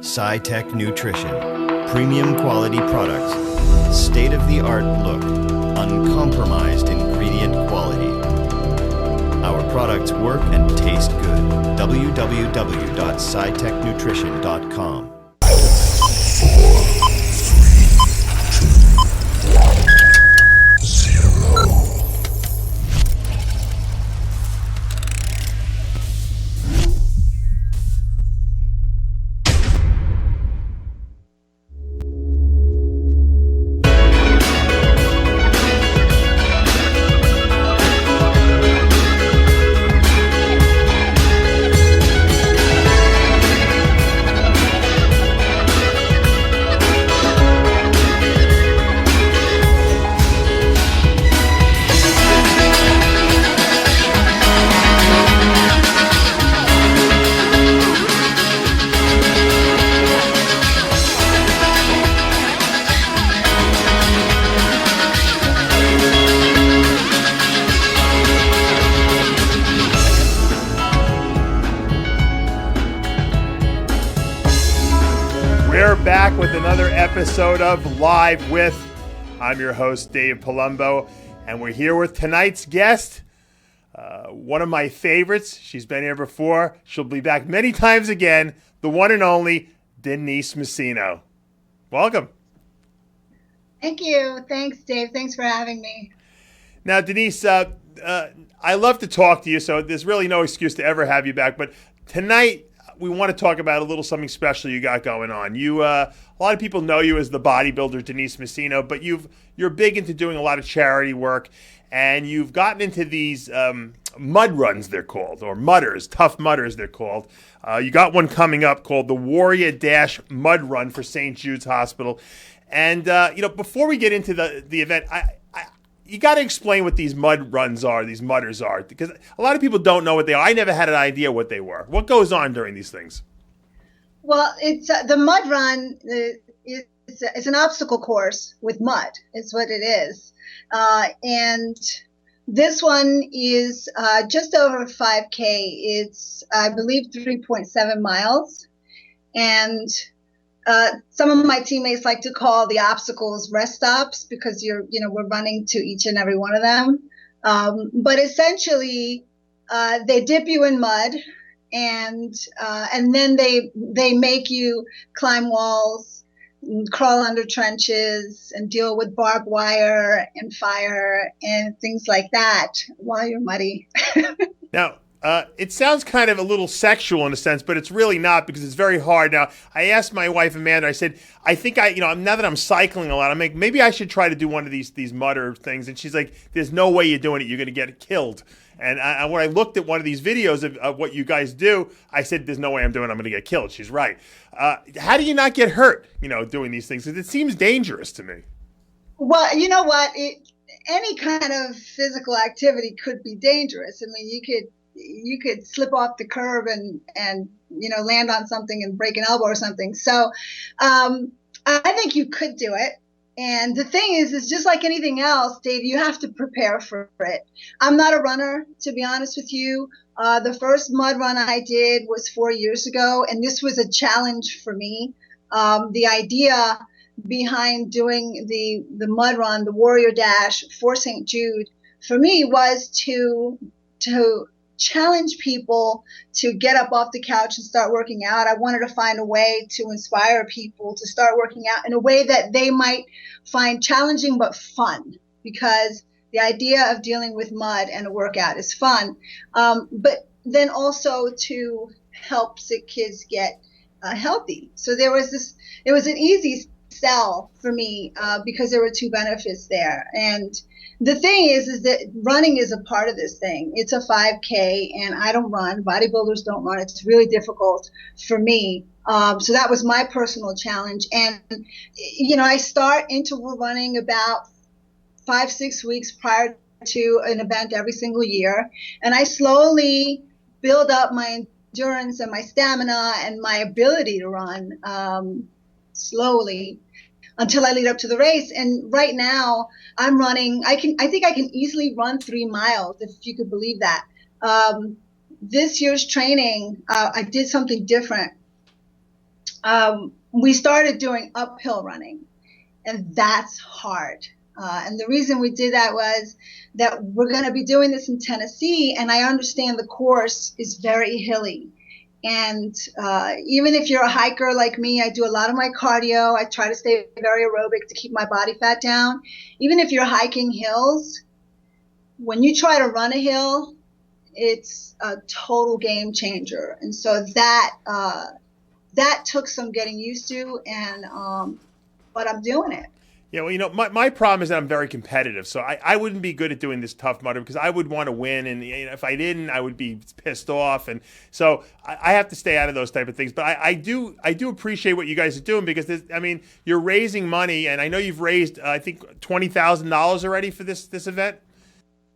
SciTech Nutrition. Premium quality products. State-of-the-art look. Uncompromised ingredient quality. Our products work and taste good. www.scitechnutrition.com. We're back with another episode of Live With. I'm your host, Dave Palumbo, and we're here with tonight's guest, one of my favorites. She's been here before. She'll be back many times again, the one and only Denise Masino. Welcome. Thank you. Thanks, Dave. Thanks for having me. Now, Denise, I love to talk to you, so there's really no excuse to ever have you back, but tonight we want to talk about a little something special you got going on. You, a lot of people know you as the bodybuilder Denise Masino, but you're big into doing a lot of charity work, and you've gotten into these mud runs, they're called, or mudders, tough mudders, they're called. You got one coming up called the Warrior Dash Mud Run for St. Jude's Hospital, and before we get into the event, you got to explain what these mud runs are, these mudders are, because a lot of people don't know what they are. I never had an idea what they were. What goes on during these things? Well, it's the mud run. It's an obstacle course with mud. It's what it is, and this one is just over 5K. It's, I believe, 3.7 miles, and some of my teammates like to call the obstacles rest stops because we're running to each and every one of them. But essentially, they dip you in mud, and then they make you climb walls, and crawl under trenches, and deal with barbed wire and fire and things like that while you're muddy. Now, it sounds kind of a little sexual in a sense, but it's really not because it's very hard. Now, I asked my wife Amanda, I said, I think now that I'm cycling a lot, I'm like, maybe I should try to do one of these mudder things. And she's like, there's no way you're doing it. You're going to get killed. And when I looked at one of these videos of what you guys do, I said, there's no way I'm going to get killed. She's right. How do you not get hurt, doing these things? Because it seems dangerous to me. Well, you know what? Any kind of physical activity could be dangerous. I mean, you could slip off the curb and land on something and break an elbow or something. So I think you could do it. And the thing is just like anything else, Dave, you have to prepare for it. I'm not a runner, to be honest with you. The first mud run I did was 4 years ago, and this was a challenge for me. The idea behind doing the mud run, the Warrior Dash for St. Jude, for me was to challenge people to get up off the couch and start working out. I wanted to find a way to inspire people to start working out in a way that they might find challenging but fun, because the idea of dealing with mud and a workout is fun, but then also to help sick kids get healthy. So it was an easy sell for me because there were two benefits there. And the thing is that running is a part of this thing. It's a 5K, and I don't run. Bodybuilders don't run. It's really difficult for me. So that was my personal challenge. And, I start interval running about 5-6 weeks prior to an event every single year. And I slowly build up my endurance and my stamina and my ability to run slowly until I lead up to the race. And right now I'm running, I think I can easily run 3 miles, if you could believe that. This year's training, I did something different. we started doing uphill running, and that's hard. And the reason we did that was that we're going to be doing this in Tennessee, and I understand the course is very hilly. And even if you're a hiker like me, I do a lot of my cardio. I try to stay very aerobic to keep my body fat down. Even if you're hiking hills, when you try to run a hill, it's a total game changer. And so that took some getting used to, and but I'm doing it. Yeah, well, my problem is that I'm very competitive, so I wouldn't be good at doing this Tough Mudder because I would want to win, and if I didn't, I would be pissed off, and so I have to stay out of those type of things. But I do appreciate what you guys are doing because you're raising money, and I know you've raised I think $20,000 already for this event.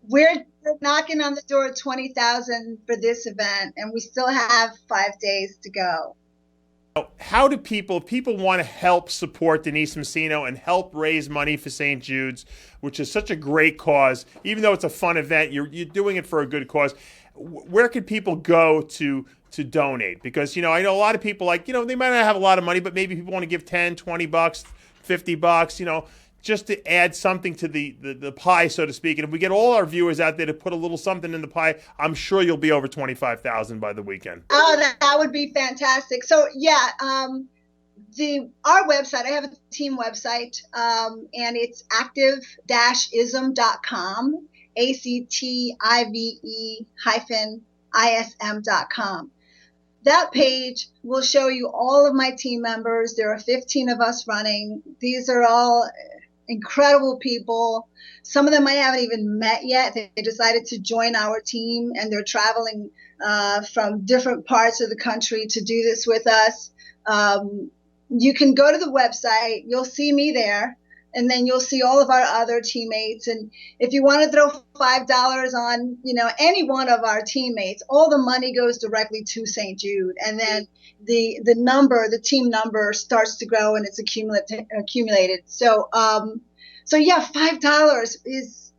We're knocking on the door of 20,000 for this event, and we still have 5 days to go. How do people want to help support Denise Masino and help raise money for St. Jude's, which is such a great cause? Even though it's a fun event, you're doing it for a good cause. Where could people go to donate? Because I know a lot of people they might not have a lot of money, but maybe people want to give $10, $20, $50, just to add something to the pie, so to speak. And if we get all our viewers out there to put a little something in the pie, I'm sure you'll be over 25,000 by the weekend. Oh, that would be fantastic. So yeah, our website, I have a team website, and it's active-ism.com, active-ism.com. That page will show you all of my team members. There are 15 of us running. These are all incredible people. Some of them I haven't even met yet. They decided to join our team, and they're traveling from different parts of the country to do this with us. You can go to the website. You'll see me there, and then you'll see all of our other teammates. And if you want to throw $5 on, any one of our teammates, all the money goes directly to St. Jude. And then the team number starts to grow, and it's accumulated. So yeah, $5 is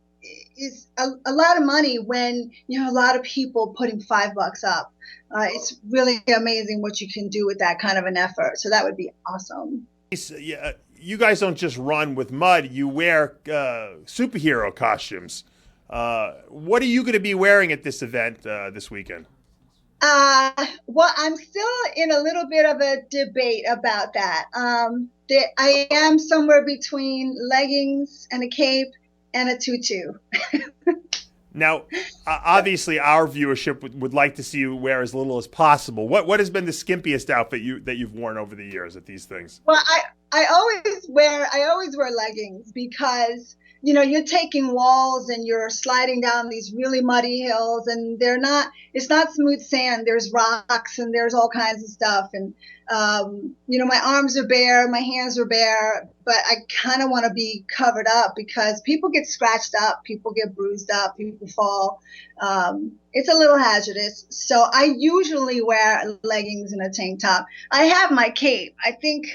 a lot of money when you have a lot of people putting $5 up. It's really amazing what you can do with that kind of an effort. So that would be awesome. Yeah, you guys don't just run with mud. You wear superhero costumes. What are you going to be wearing at this event this weekend? Well, I'm still in a little bit of a debate about that. I am somewhere between leggings and a cape and a tutu. Now, obviously, our viewership would like to see you wear as little as possible. What has been the skimpiest outfit that you've worn over the years at these things? Well, I always wear leggings because you're taking walls and you're sliding down these really muddy hills, and it's not smooth sand. There's rocks and there's all kinds of stuff. And, my arms are bare, my hands are bare, but I kind of want to be covered up because people get scratched up, people get bruised up, people fall. It's a little hazardous. So I usually wear leggings and a tank top. I have my cape. I think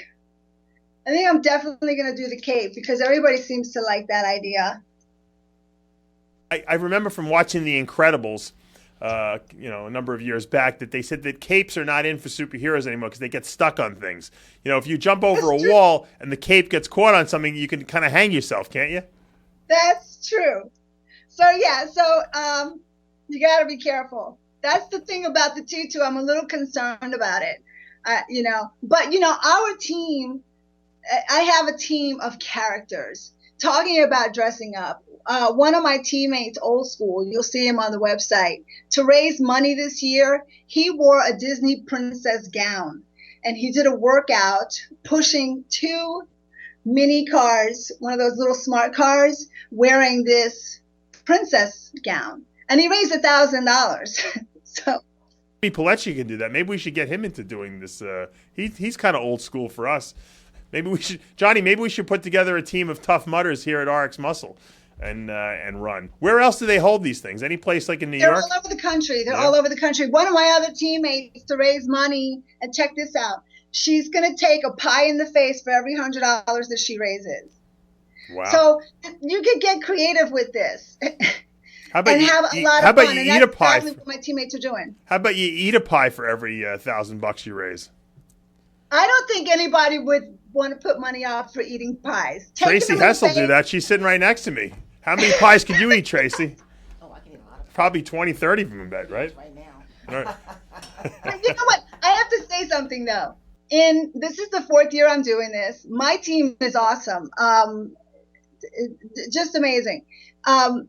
I'm definitely going to do the cape because everybody seems to like that idea. I remember from watching The Incredibles, a number of years back, that they said that capes are not in for superheroes anymore because they get stuck on things. If you jump over a wall and the cape gets caught on something, you can kind of hang yourself, can't you? That's true. So yeah, you got to be careful. That's the thing about the tutu. I'm a little concerned about it, But our team. I have a team of characters. Talking about dressing up, one of my teammates, old school, you'll see him on the website, to raise money this year, he wore a Disney princess gown, and he did a workout pushing 2 mini cars, one of those little smart cars, wearing this princess gown, and he raised $1,000. So Pilecki can do that. Maybe we should get him into doing this. He's kind of old school for us. Maybe we should put together a team of Tough Mudders here at RX Muscle and run. Where else do they hold these things? Any place like in New York? They're all over the country. All over the country. One of my other teammates, to raise money, and check this out, she's going to take a pie in the face for every $100 that she raises. Wow. So you could get creative with this. How about have a lot of fun. You eat a pie? Exactly what my teammates are doing. How about you eat a pie for every $1,000 you raise? I don't think anybody would want to put money up for eating pies. Tracy Hess will do that. She's sitting right next to me. How many pies could you eat, Tracy? Oh, I can eat a lot of Probably 20, 30 of them in bed, right? right now. All right. But you know what? I have to say something though. This is the 4th year I'm doing this. My team is awesome. Just amazing. I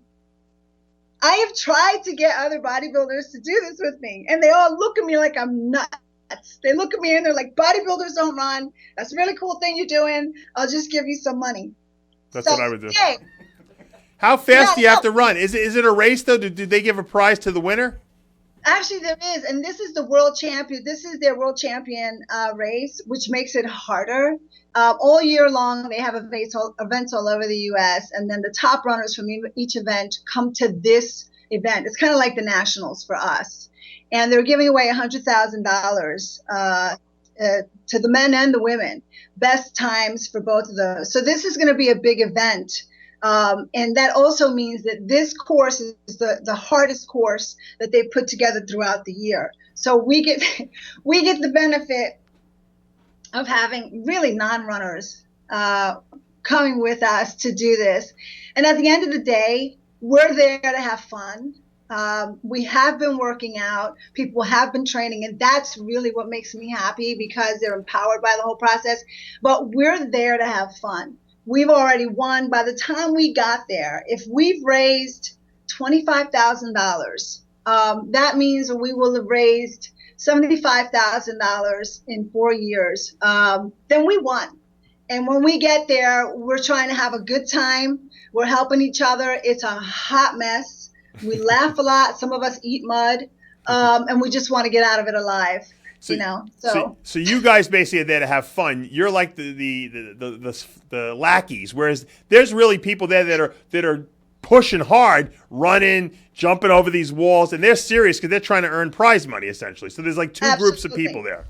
have tried to get other bodybuilders to do this with me, and they all look at me like I'm nuts. They look at me and they're like, bodybuilders don't run. That's a really cool thing you're doing. I'll just give you some money. That's So, what I would do. Hey, How fast do you have no. to run? Is it a race, though? Do they give a prize to the winner? Actually, there is, and this is the world champion. This is their world champion race, which makes it harder. All year long, they have events all over the U.S., and then the top runners from each event come to this event. It's kind of like the nationals for us, and they're giving away $100,000 to the men and the women, best times for both of those. So this is going to be a big event. And that also means that this course is the hardest course that they put together throughout the year. So we get the benefit of having really non-runners coming with us to do this. And at the end of the day, we're there to have fun. We have been working out. People have been training, and that's really what makes me happy because they're empowered by the whole process. But we're there to have fun. We've already won. By the time we got there, if we've raised $25,000, that means we will have raised $75,000 in 4 years. Then we won. And when we get there, we're trying to have a good time. We're helping each other. It's a hot mess. We laugh a lot. Some of us eat mud, and we just want to get out of it alive. So you guys basically are there to have fun. You're like the lackeys, whereas there's really people there that are pushing hard, running, jumping over these walls, and they're serious because they're trying to earn prize money essentially. So there's like two groups of people there.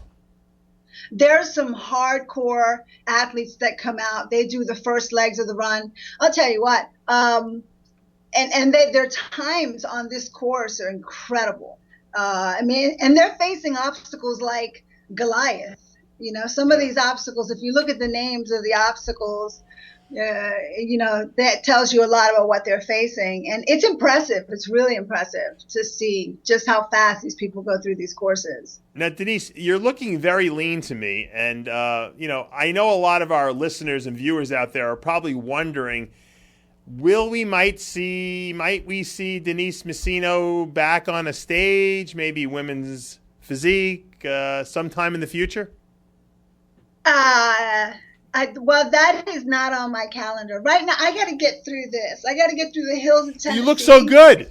There's some hardcore athletes that come out. They do the first legs of the run. I'll tell you what, and their times on this course are incredible. And they're facing obstacles like Goliath. Some of these obstacles, if you look at the names of the obstacles, that tells you a lot about what they're facing. And it's impressive. It's really impressive to see just how fast these people go through these courses. Now, Denise, you're looking very lean to me. And, I know a lot of our listeners and viewers out there are probably wondering, might we see Denise Masino back on a stage, maybe women's physique, sometime in the future? Well, that is not on my calendar right now. I got to get through this. I got to get through the hills of Tennessee. You look so good.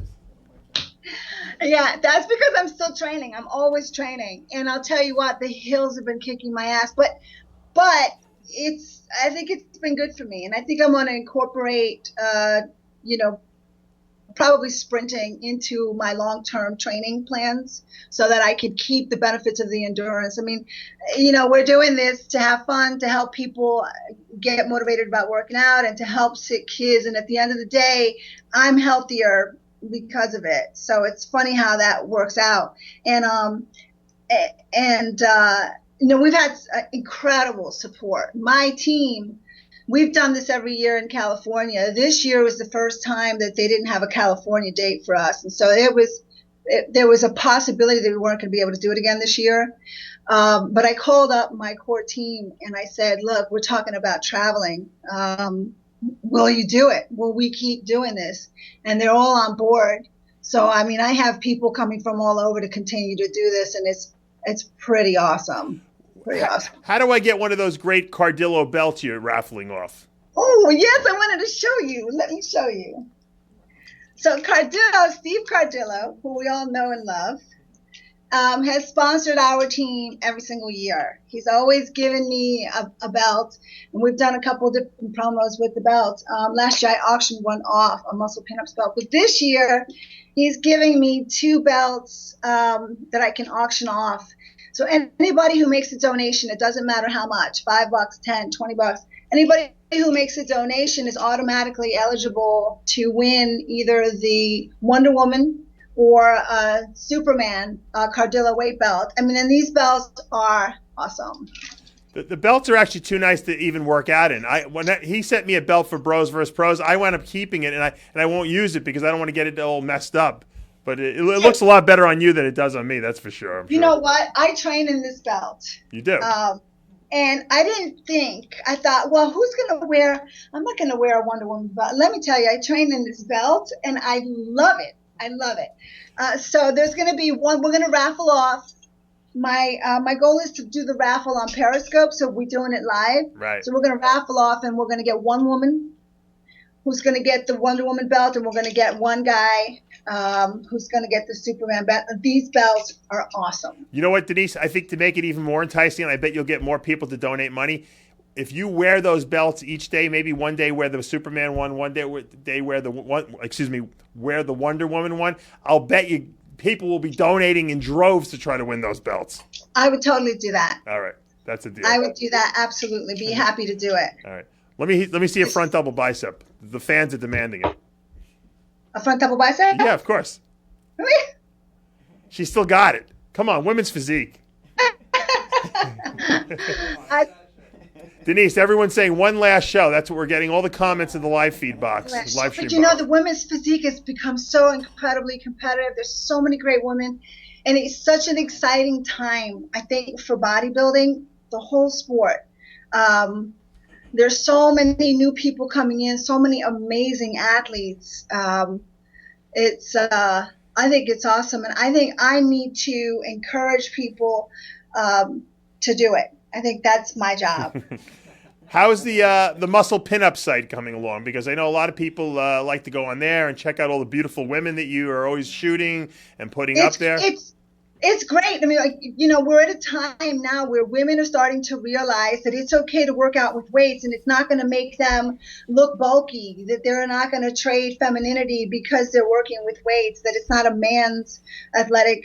Yeah, that's because I'm still training. I'm always training, and I'll tell you what, the hills have been kicking my ass. But I think it's been good for me, and I think I'm going to incorporate, probably sprinting into my long-term training plans so that I could keep the benefits of the endurance. I mean, we're doing this to have fun, to help people get motivated about working out, and to help sick kids. And at the end of the day, I'm healthier because of it. So it's funny how that works out. And we've had incredible support. My team, we've done this every year in California. This year was the first time that they didn't have a California date for us. And so there was a possibility that we weren't going to be able to do it again this year. But I called up my core team and I said, look, we're talking about traveling. Will you do it? Will we keep doing this? And they're all on board. So, I mean, I have people coming from all over to continue to do this, and it's pretty awesome. Pretty awesome. How do I get one of those great Cardillo belts you're raffling off? Oh, yes, I wanted to show you. Let me show you. So Steve Cardillo, who we all know and love, has sponsored our team every single year. He's always given me a belt, and we've done a couple different promos with the belt. Last year, I auctioned one off, a muscle pinups belt. But this year, he's giving me 2 belts that I can auction off. So anybody who makes a donation, it doesn't matter how much, $5, $10, $20, anybody who makes a donation is automatically eligible to win either the Wonder Woman or Superman Cardillo weight belt. I mean, and these belts are awesome. The belts are actually too nice to even work out in. He sent me a belt for Bros versus Pros. I wound up keeping it, and I won't use it because I don't want to get it all messed up. But it looks a lot better on you than it does on me. That's for sure. You know what? I train in this belt. You do. And I didn't think. I thought, well, who's gonna wear? I'm not gonna wear a Wonder Woman belt. Let me tell you, I train in this belt, and I love it. I love it. So there's gonna be one. We're gonna raffle off. My goal is to do the raffle on Periscope, so we're doing it live. Right. So we're going to raffle off, and we're going to get one woman who's going to get the Wonder Woman belt, and we're going to get one guy who's going to get the Superman belt. These belts are awesome. You know what, Denise? I think to make it even more enticing, and I bet you'll get more people to donate money, if you wear those belts each day, maybe one day wear the Superman one day wear the wear the Wonder Woman one, I'll bet you people will be donating in droves to try to win those belts. I would totally do that. All right. That's a deal. I would do that. Absolutely. Be happy to do it. All right. Let me see a front double bicep. The fans are demanding it. A front double bicep? Yeah, of course. Really? She still got it. Come on, women's physique. Denise, everyone's saying one last show. That's what we're getting. All the comments in the live feed box. Live stream but you know, box. the women's physique has become so incredibly competitive. There's so many great women. And it's such an exciting time, I think, for bodybuilding, the whole sport. There's so many new people coming in, so many amazing athletes. I think it's awesome. And I think I need to encourage people to do it. I think that's my job. How's the muscle pinup site coming along? Because I know a lot of people like to go on there and check out all the beautiful women that you are always shooting and putting up there. It's great. I mean, like, you know, we're at a time now where women are starting to realize that it's okay to work out with weights, and it's not going to make them look bulky, that they're not going to trade femininity because they're working with weights, that it's not a man's athletic,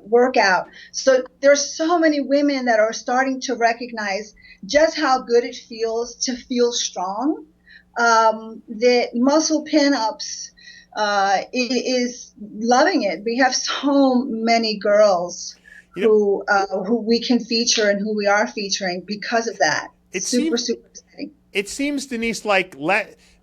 workout. So there's so many women that are starting to recognize just how good it feels to feel strong, that muscle pinups is loving it. We have so many girls who we can feature and who we are featuring because of that. It's super exciting. It seems, Denise, like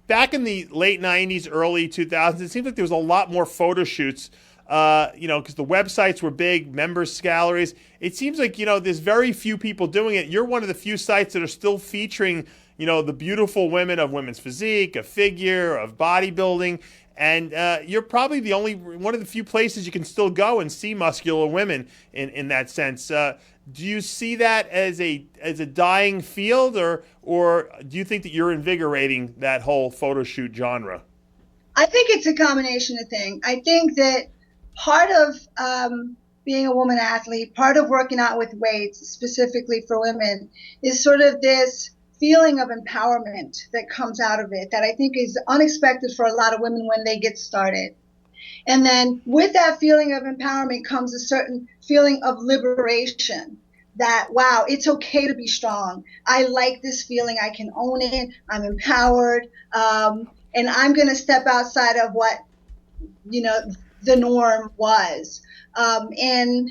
back in the late 90s, early 2000s, it seems like there was a lot more photo shoots, because the websites were big, members galleries. It seems like, there's very few people doing it. You're one of the few sites that are still featuring, the beautiful women of women's physique, of figure, of bodybuilding. And you're probably the only one of the few places you can still go and see muscular women in that sense. Do you see that as a dying field, or do you think that you're invigorating that whole photo shoot genre? I think it's a combination of things. I think that part of being a woman athlete, part of working out with weights, specifically for women, is sort of this feeling of empowerment that comes out of it that I think is unexpected for a lot of women when they get started. And then with that feeling of empowerment comes a certain feeling of liberation that, wow, it's okay to be strong. I like this feeling. I can own it. I'm empowered. And I'm going to step outside of what, the norm was. And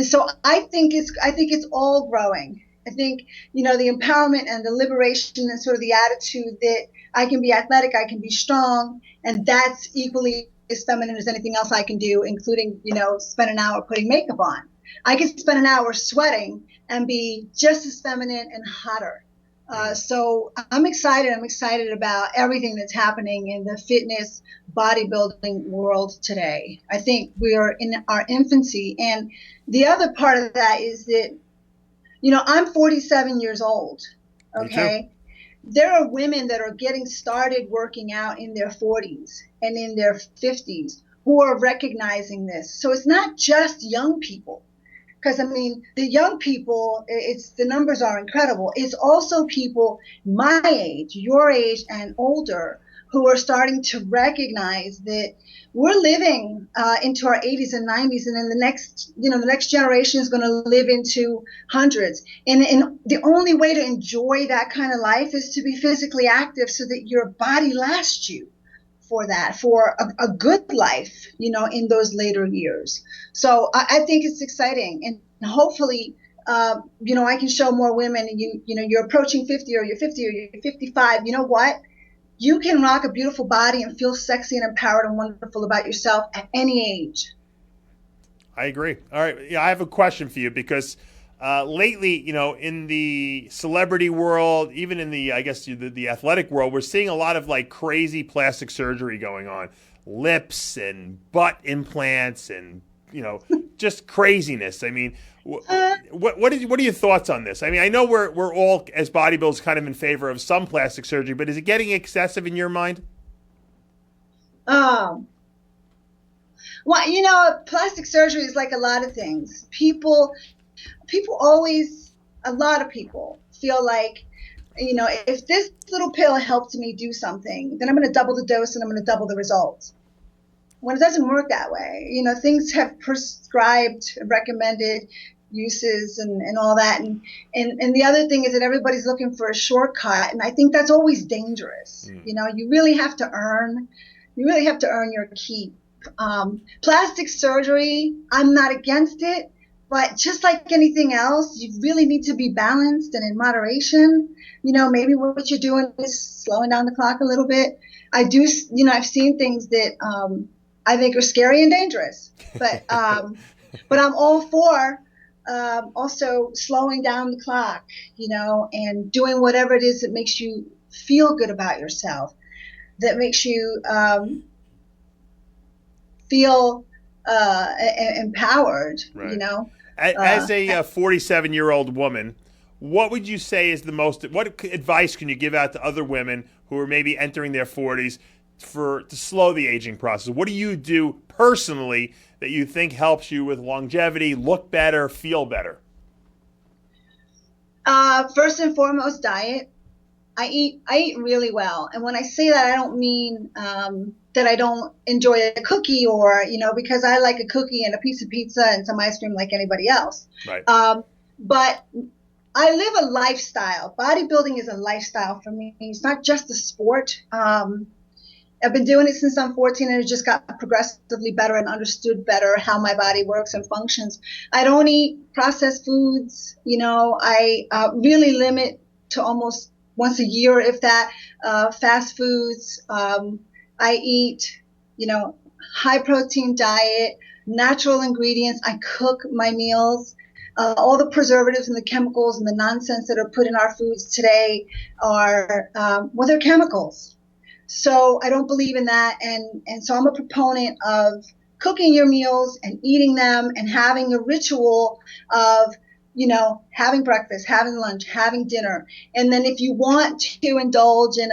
so I think it's all growing. I think, the empowerment and the liberation and sort of the attitude that I can be athletic, I can be strong, and that's equally as feminine as anything else I can do, including, spend an hour putting makeup on. I can spend an hour sweating and be just as feminine and hotter. So I'm excited. I'm excited about everything that's happening in the fitness bodybuilding world today. I think we are in our infancy. And the other part of that is that, I'm 47 years old, okay? There are women that are getting started working out in their 40s and in their 50s who are recognizing this. So it's not just young people, because, the young people, the numbers are incredible. It's also people my age, your age, and older who are starting to recognize that we're living into our 80s and 90s, and then the next generation is going to live into hundreds. And the only way to enjoy that kind of life is to be physically active so that your body lasts you for a good life, in those later years. So I think it's exciting, and hopefully I can show more women, and you're approaching 50, or you're 50, or you're 55. You know what? You can rock a beautiful body and feel sexy and empowered and wonderful about yourself at any age. I agree. All right. Yeah, I have a question for you because lately, in the celebrity world, even in the, I guess, the athletic world, we're seeing a lot of like crazy plastic surgery going on. Lips and butt implants and, just craziness. I mean, what are your thoughts on this? I mean, I know we're all, as bodybuilders, kind of in favor of some plastic surgery, but is it getting excessive in your mind? Well, plastic surgery is like a lot of things. A lot of people feel like, if this little pill helped me do something, then I'm going to double the dose and I'm going to double the results. When it doesn't work that way, things have prescribed, recommended uses and all that. And the other thing is that everybody's looking for a shortcut. And I think that's always dangerous. You really have to earn your keep. Plastic surgery, I'm not against it, but just like anything else, you really need to be balanced and in moderation. Maybe what you're doing is slowing down the clock a little bit. I've seen things that I think are scary and dangerous, but I'm all for also slowing down the clock, and doing whatever it is that makes you feel good about yourself, that makes you feel empowered, right. As a 47-year-old woman, what would you say is what advice can you give out to other women who are maybe entering their 40s to slow the aging process? What do you do personally that you think helps you with longevity, look better, feel better? First and foremost, diet. I eat really well. And when I say that, I don't mean that I don't enjoy a cookie or, because I like a cookie and a piece of pizza and some ice cream like anybody else. Right. But I live a lifestyle. Bodybuilding is a lifestyle for me. It's not just a sport. I've been doing it since I'm 14, and it just got progressively better and understood better how my body works and functions. I don't eat processed foods. I really limit to almost once a year, if that, fast foods. I eat, high protein diet, natural ingredients. I cook my meals. All the preservatives and the chemicals and the nonsense that are put in our foods today are, they're chemicals. So I don't believe in that. And so I'm a proponent of cooking your meals and eating them and having a ritual of, having breakfast, having lunch, having dinner. And then if you want to indulge in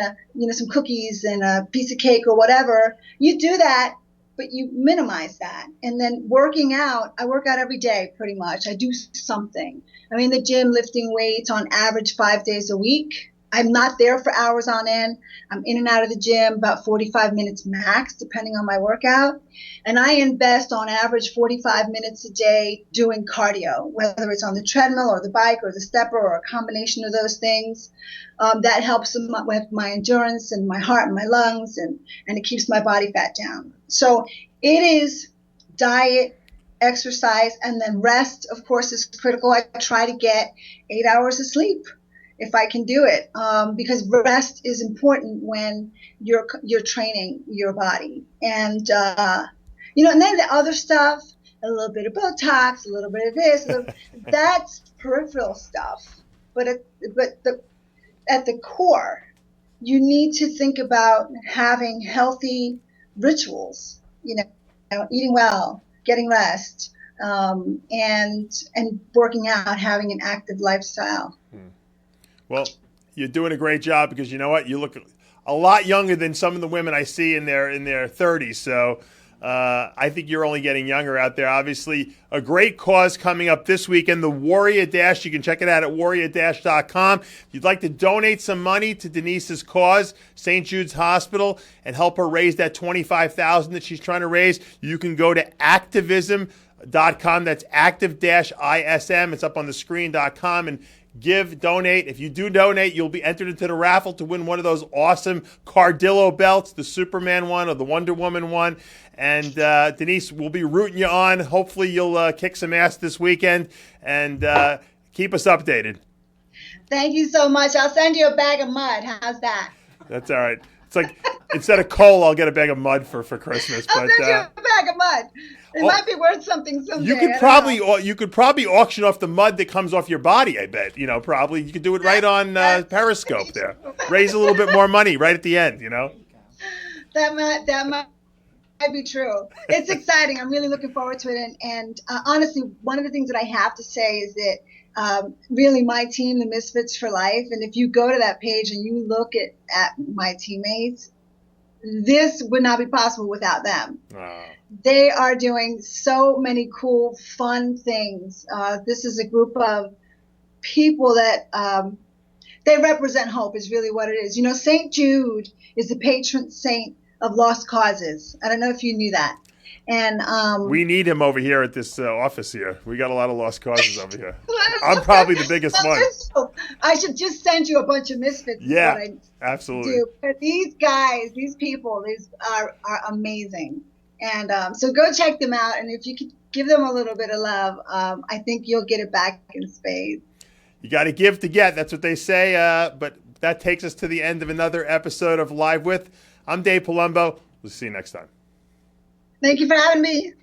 some cookies and a piece of cake or whatever, you do that, but you minimize that. And then working out, I work out every day pretty much. I do something. I'm in the gym lifting weights on average 5 days a week. I'm not there for hours on end. I'm in and out of the gym about 45 minutes max, depending on my workout. And I invest on average 45 minutes a day doing cardio, whether it's on the treadmill or the bike or the stepper or a combination of those things. That helps with my endurance and my heart and my lungs, and it keeps my body fat down. So it is diet, exercise, and then rest, of course, is critical. I try to get 8 hours of sleep if I can do it, because rest is important when you're training your body. And and then the other stuff, a little bit of Botox, a little bit of this, that's peripheral stuff. But at the core, you need to think about having healthy rituals. Eating well, getting rest, and working out, having an active lifestyle. Well, you're doing a great job, because you know what? You look a lot younger than some of the women I see in their 30s. So I think you're only getting younger out there. Obviously, a great cause coming up this weekend, the Warrior Dash. You can check it out at warriordash.com. If you'd like to donate some money to Denise's cause, St. Jude's Hospital, and help her raise that $25,000 that she's trying to raise, you can go to activism.com. That's active-ism. It's up on the screen.com, and donate. If you do donate, you'll be entered into the raffle to win one of those awesome Cardillo belts, the Superman one or the Wonder Woman one. And Denise, we'll be rooting you on. Hopefully you'll kick some ass this weekend. And Keep us updated. Thank you so much. I'll send you a bag of mud. How's that? That's all right. It's like instead of coal, I'll get a bag of mud for Christmas. I'll But send you a bag of mud. It might be worth something someday. you could probably auction off the mud that comes off your body. I bet probably you could do it right on Periscope there. Raise a little bit more money right at the end. That might be true. It's exciting. I'm really looking forward to it. And honestly, one of the things that I have to say is that really my team, the Misfits for Life, and if you go to that page and you look at my teammates, this would not be possible without them. They are doing so many cool, fun things. This is a group of people that they represent hope is really what it is. St. Jude is the patron saint of lost causes. I don't know if you knew that. And we need him over here at this office here. We got a lot of lost causes over here. I'm probably the biggest one. I should just send you a bunch of misfits. Yeah, absolutely. But these guys, these people, these are amazing. And so go check them out. And if you could give them a little bit of love, I think you'll get it back in spades. You got to give to get. That's what they say. But that takes us to the end of another episode of Live With. I'm Dave Palumbo. We'll see you next time. Thank you for having me.